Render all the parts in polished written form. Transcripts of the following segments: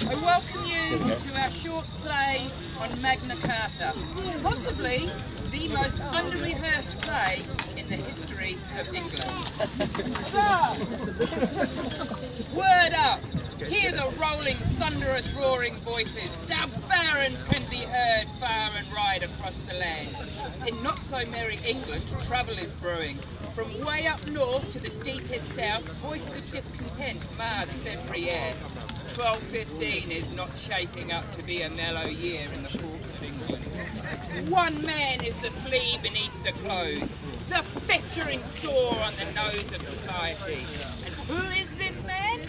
I welcome you to our short play on Magna Carta, possibly the most under-rehearsed play in the history of England. Word up! Hear the rolling, thunderous, roaring voices. Our barons can be heard far and wide across the land. In not-so-merry England, trouble is brewing. From way up north to the deepest south, voices of discontent mars every air. 1215 is not shaping up to be a mellow year in the court of England. One man is the flea beneath the clothes, the festering sore on the nose of society. And who is this man?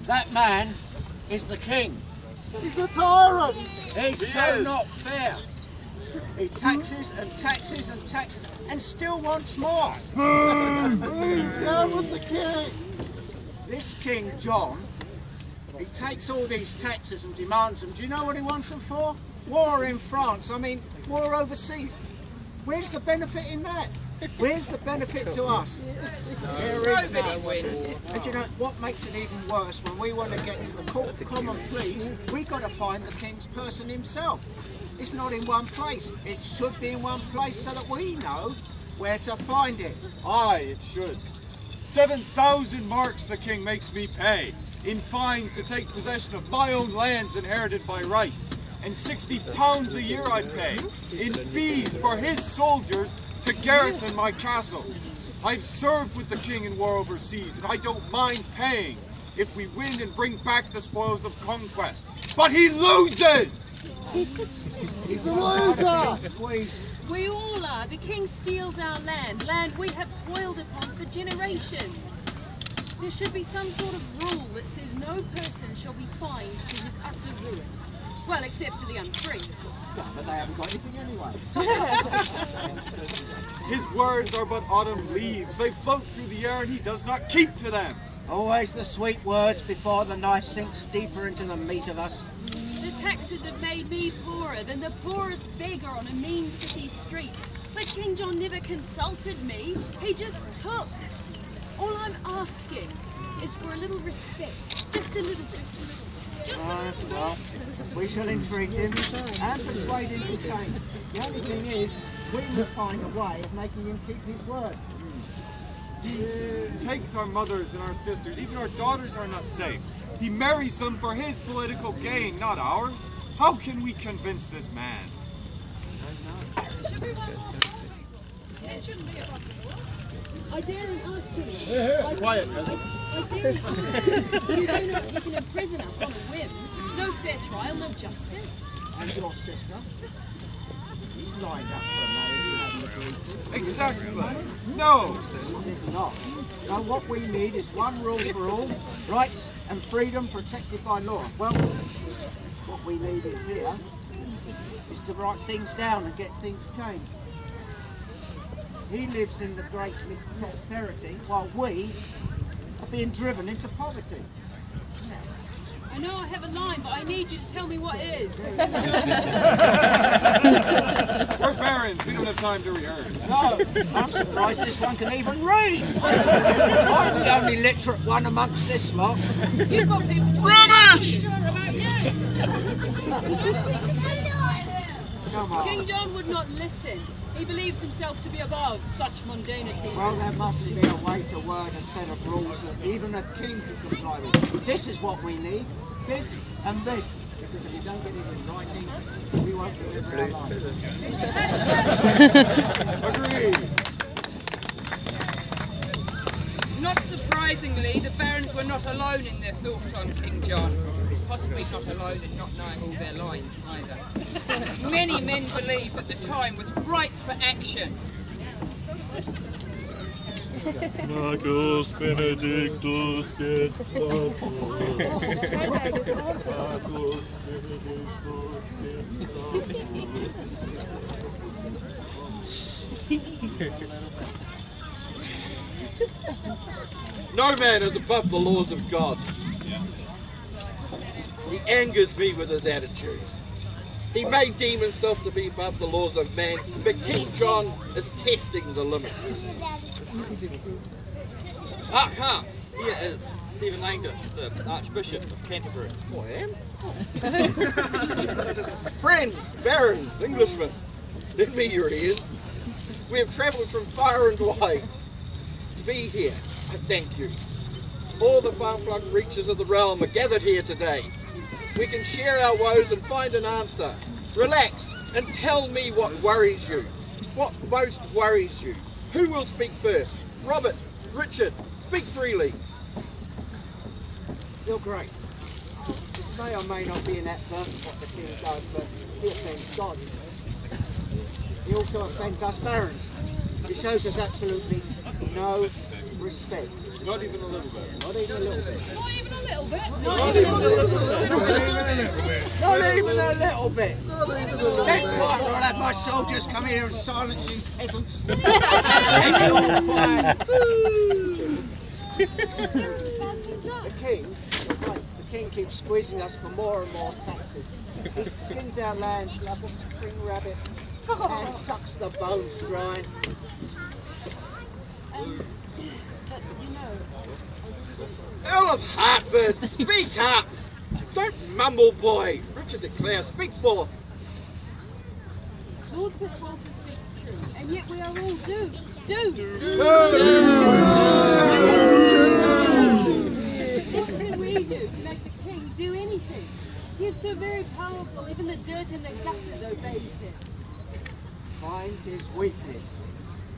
That man is the king. He's a tyrant! He's so not fair. He taxes and taxes and taxes and still wants more. Down with the king! This King John, he takes all these taxes and demands them. Do you know what he wants them for? War in France, I mean, war overseas. Where's the benefit in that? Where's the benefit to us? There is none. And you know what makes it even worse? When we want to get to the Court of Common Pleas, we've got to find the king's person himself. It's not in one place. It should be in one place so that we know where to find it. Aye, it should. 7,000 marks the king makes me pay in fines to take possession of my own lands inherited by right. And £60 a year I'd pay in fees for his soldiers to garrison my castles. I've served with the king in war overseas, and I don't mind paying if we win and bring back the spoils of conquest. But he loses! He's a loser! We all are. The king steals our land, land we have toiled upon for generations. There should be some sort of rule that says no person shall be fined to his utter ruin. Well, except for the unfree. Yeah, but they haven't got anything anyway. His words are but autumn leaves. They float through the air and he does not keep to them. Always the sweet words before the knife sinks deeper into the meat of us. The taxes have made me poorer than the poorest beggar on a mean city street. But King John never consulted me. He just took. All I'm asking is for a little respect. Just a little bit. Just a little bit. Well, we shall entreat him and persuade him to change. The only thing is, we must find a way of making him keep his word. He takes our mothers and our sisters, even our daughters are not safe. He marries them for his political gain, not ours. How can we convince this man? I daren't ask you. Quiet, peasant. I daren't. You don't know you can imprison us on a whim. No fair trial, no justice. And your sister? He's lined up for a marriage you haven't agreed to. Exactly. No. If not. Now what we need is one rule for all, rights and freedom protected by law. Well, what we need is here is to write things down and get things changed. He lives in the greatest prosperity while we are being driven into poverty. I know I have a line, but I need you to tell me what it is. We're barons, we don't have time to rehearse. No, I'm surprised this one can even read. I'm the only literate one amongst this lot. You've got people talking Rubbish! about you. Come on. King John would not listen. He believes himself to be above such mundanities. Well, there must be a way to word a set of rules that even a king can comply with. This is what we need. This and this. Because if you don't get it in writing, we won't deliver our life. Agreed. Not surprisingly, the barons were not alone in their thoughts on King John. Possibly not alone in not knowing all their lines either. Many men believed that the time was ripe for action. Magos Benedictus get Magos No man is above the laws of God. He angers me with his attitude. He may deem himself to be above the laws of man, but King John is testing the limits. Aha! Here is Stephen Langdon, the Archbishop of Canterbury. Oh, I am? Friends, barons, Englishmen, let me your ears. We have travelled from far and wide to be here. I thank you. All the far-flung reaches of the realm are gathered here today. We can share our woes and find an answer. Relax and tell me what worries you. What most worries you. Who will speak first? Robert, Richard, speak freely. Your Grace, this may or may not be in that verse what the king does, but he offends God. He also offends us barons. He shows us absolutely no respect. Not even a little bit. Not even a little bit. Not even a little bit. Not even a little bit. Not even a little bit. Get quiet or I'll have my soldiers come here and silence you peasants. Get all quiet. The king keeps squeezing us for more and more taxes. He skins our lands like a spring rabbit and sucks the bones dry. Earl of Hertford, speak up! Don't mumble, boy. Richard de Clare, speak forth. Lord Fitzwalter speaks true, and yet we are all doomed. Doomed! What can we do to make the king do anything? He is so very powerful, even the dirt in the gutters obeys him. Find his weakness.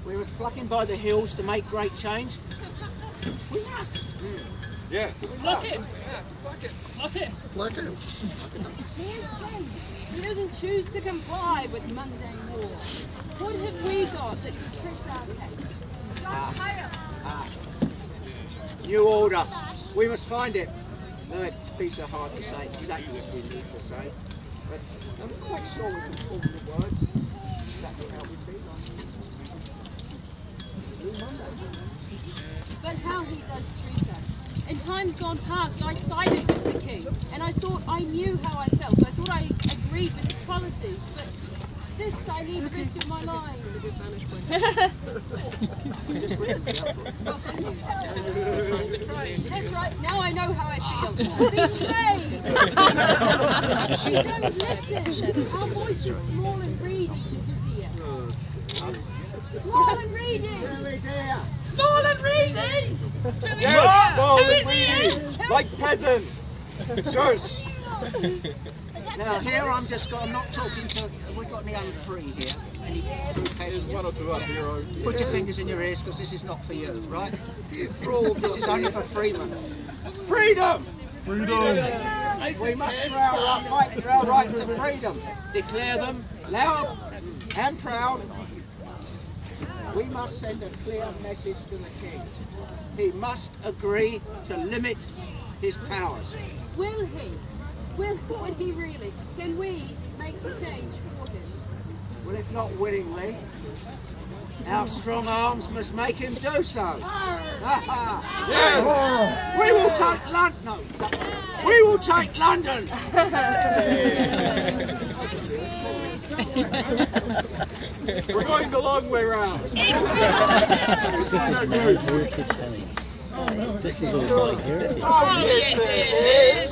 We must pluck him by the heels to make great change. We must. Yes. Pluck him! Pluck him! Like him. He doesn't choose to comply with mundane law. What have we got that can press our case? New order. We must find it. No, it'd be so hard to say exactly what we need to say, but I'm quite sure we can form the words. Exactly how we feel. But how he does treat us. In times gone past, I sided with the king, and I thought I knew how I felt. I thought I agreed with his policies, but this I need the rest of my life. That's right, now I know how I feel. Betrayed! She don't listen. Our voice is small and reedy to his ear. Small and reedy! Small and reedy! Yes, small To and his reedy, ear! like peasants. Shush. Now here I'm not talking to, have we got any unfree here? Any free peasants? One or two up here. Put your fingers in your ears because this is not for you, right? This is only for freedom. Freedom! Freedom! We must fight for our right to freedom. Declare them loud and proud. We must send a clear message to the king. He must agree to limit his powers. Will he? Will he really? Can we make the change for him? Well, if not willingly, our strong arms must make him do so. Yes. We will take London. No, we will take London. We're going the long way round. This is all my heritage. Oh, yes, it is.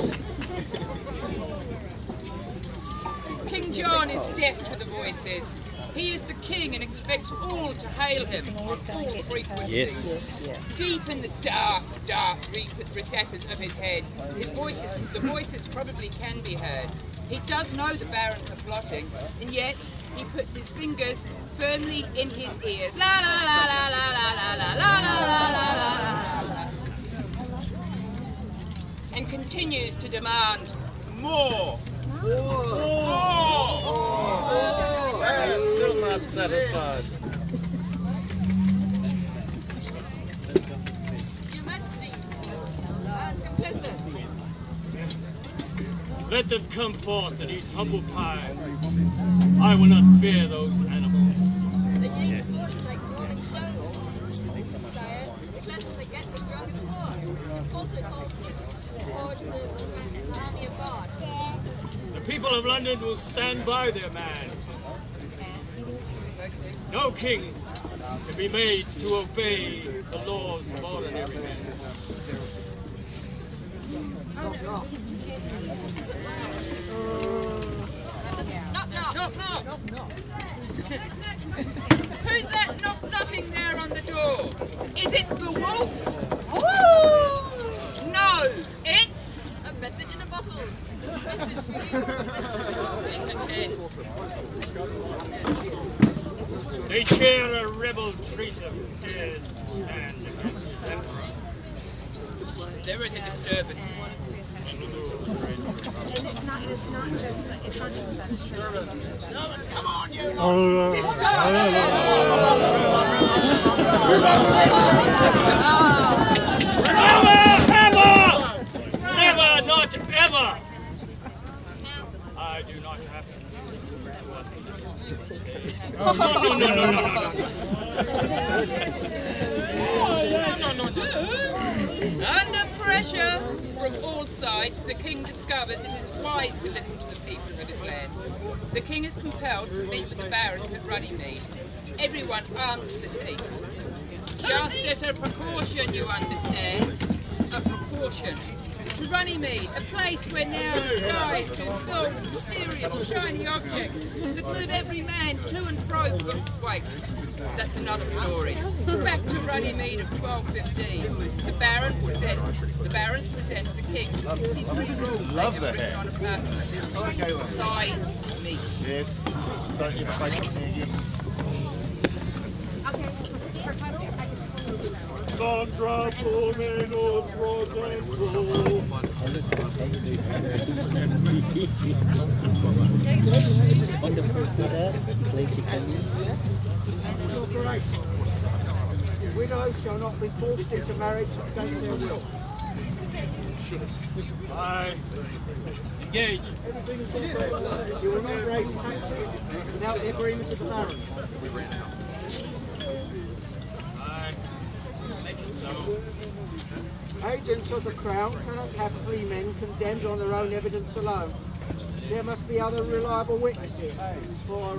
King John is deaf to the voices. He is the king and expects all to hail him on full frequency. Yes. Deep in the dark recesses of his head, the voices probably can be heard. He does know the barons are plotting, and yet he puts his fingers firmly in his ears. La la la la la la la la la la la la. And continues to demand more. I'm still not satisfied. Your Majesty, ask him pleasure. Let them come forth in these humble pies. I will not fear those animals. The king's orders like rolling stones. Sire, if let us forget the drug and war. It's also called the army of God. The people of London will stand by their man. No king can be made to obey the laws of ordinary men. Knock, knock. Who's that knocking there on the door? Is it the wolf? No, it's A message in a bottle. in the tent. They share a rebel traitor who dares to stand against his emperor. There is a disturbance. And it's not just about disturbance. Come on, you lot! Never, not ever! I do not have to listen to what you say. No. Under pressure from all sides, the king discovered that it is wise to listen to the people of his land. The king is compelled to meet with the barons at Runnymede, everyone armed to the teeth. Just as a precaution, you understand. A precaution. To Runnymede, a place where now the skies are filled with mysterious, shiny objects that move every man to and fro. Wait, that's another story. Back to Runnymede of 1215. The barons present the king 63 rules they have written on a parchment. Sides meet. Yes. Start your fight. Okay, for titles, I can totally do that. Widows shall not be forced into marriage against their will. I engage. You will not raise taxes without the agreement of the barons. I make it so. Agents of the crown cannot have free men condemned on their own evidence alone. There must be other reliable witnesses for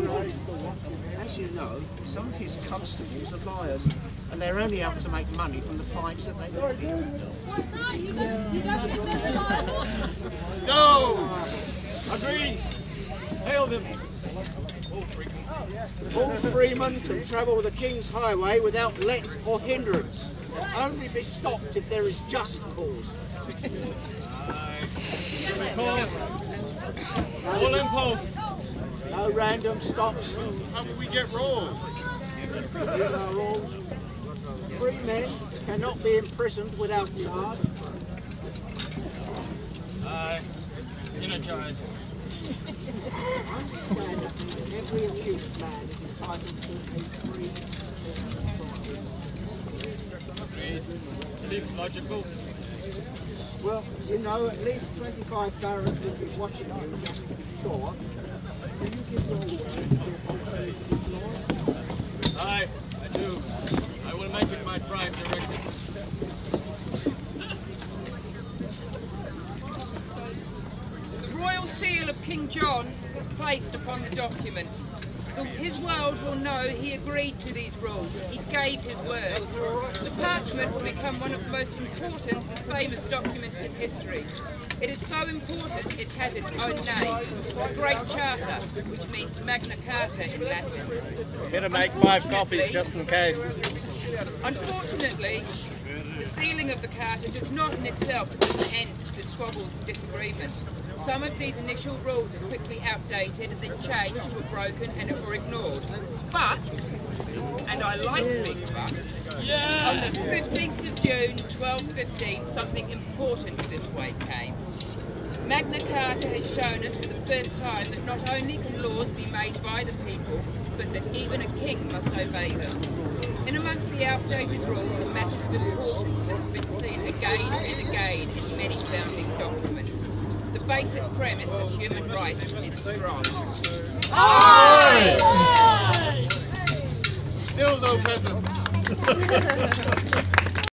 as you know, some of his constables are liars, and they're only out to make money from the fines that they levy. What's that? You don't think they're reliable? Go! Agreed. Hail them. All freemen can travel the King's highway without let or hindrance, and only be stopped if there is just cause. Full impulse. No random stops. How will we get rolled? Here's our rules. Free men cannot be imprisoned without charge. Energize. Understand that every accused man is entitled to a free Agreed. Seems logical. Well, you know, at least 25 barons will be watching you just to be sure. Will you give your word to uphold these laws? Aye, I do. I will mention my bribe directly. The royal seal of King John was placed upon the document. His world will know he agreed to these rules. He gave his word. The parchment will become one of the most important and famous documents in history. It is so important it has its own name, the Great Charter, which means Magna Carta in Latin. Better make 5 copies just in case. Unfortunately, the sealing of the Carta does not in itself put an end to the squabbles and disagreement. Some of these initial rules are quickly outdated and then changed, were broken and were ignored. But, and I like big buts, on the 15th of June 1215 something important this way came. Magna Carta has shown us for the first time that not only can laws be made by the people, but that even a king must obey them. In amongst the outdated rules are matters of importance that have been seen again and again in many founding documents. The basic premise of human rights is strong. Aye! Still no peasants.